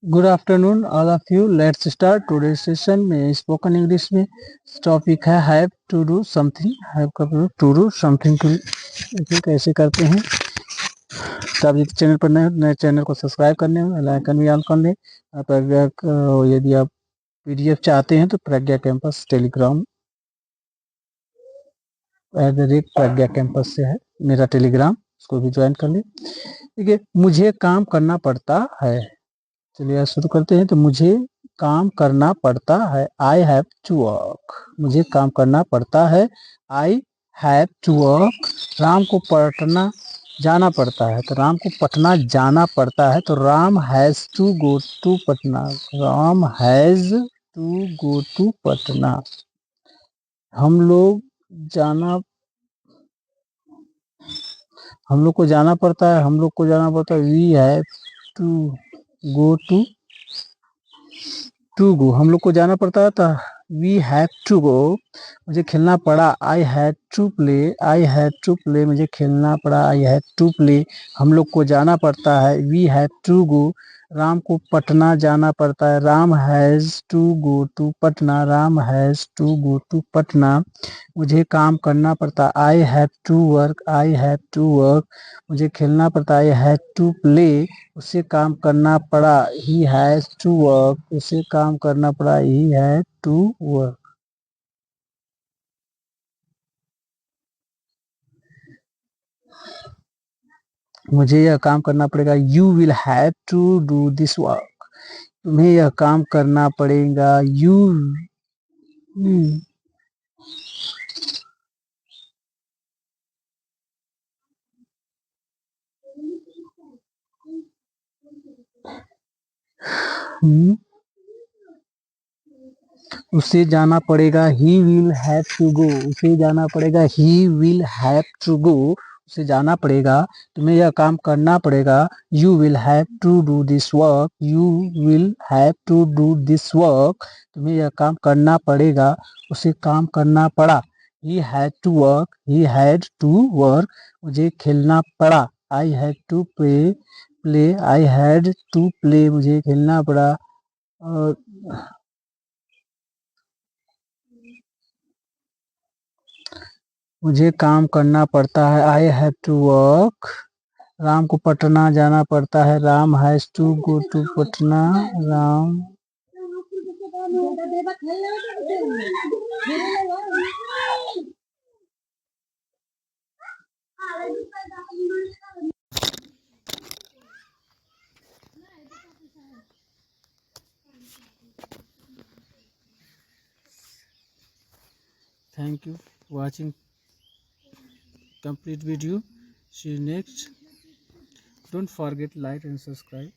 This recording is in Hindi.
Good afternoon all of you. Let's start today session में स्पोकन इंग्लिश में टॉपिक है have to do something. Have to do something to कैसे करते हैं। तो आप यदि चैनल पर नए चैनल को सब्सक्राइब करने बेल आइकन भी ऑन कर लें। यदि आप पीडीएफ चाहते हैं तो प्रज्ञा कैंपस टेलीग्राम @प्रज्ञा कैंपस से है मेरा टेलीग्राम, उसको भी ज्वाइन कर लें। ठीक है, मुझे काम करना पड़ता है। चलिए शुरू करते हैं। तो मुझे काम करना पड़ता है, आई हैव टू वर्क। मुझे काम करना पड़ता है, I have to work. Ram को पटना जाना पड़ता है, तो राम को पटना जाना पड़ता है, तो Ram has to go to Patna. Ram has to go to Patna. हम लोग को जाना पड़ता है, हम लोग को जाना पड़ता है, we have to go to go. हम लोग को जाना पड़ता था, वी हैव टू गो। मुझे खेलना पड़ा, I had to play. I had to play, मुझे खेलना पड़ा, आई हैड टू प्ले। हम लोग को जाना पड़ता है, we have to go. Ram को पटना जाना पड़ता है, Ram has to go to Patna. Ram has to go to Patna. मुझे काम करना पड़ता है, I have to work. I have to work. मुझे खेलना पड़ता है, आई हैव टू प्ले। उसे काम करना पड़ा, ही हैज टू वर्क। उसे काम करना पड़ा, ही हैज टू वर्क। मुझे यह काम करना पड़ेगा, you will have to do this work. तुम्हें यह काम करना पड़ेगा, यू उसे जाना पड़ेगा, he will have to go. उसे जाना पड़ेगा, he will have to go. उसे जाना पड़ेगा। तुम्हें यह काम करना पड़ेगा, you will have to do this work. You will have to do this work. तुम्हें यह काम करना पड़ेगा, उसे काम करना पड़ा, he had to work. He had to work. मुझे खेलना पड़ा, I had to play. I had to play. मुझे खेलना पड़ा। और मुझे काम करना पड़ता है, I have to work. Ram को पटना जाना पड़ता है, Ram has to go to Patna. Ram Thank you for watching complete video. See you next. Don't forget like and subscribe.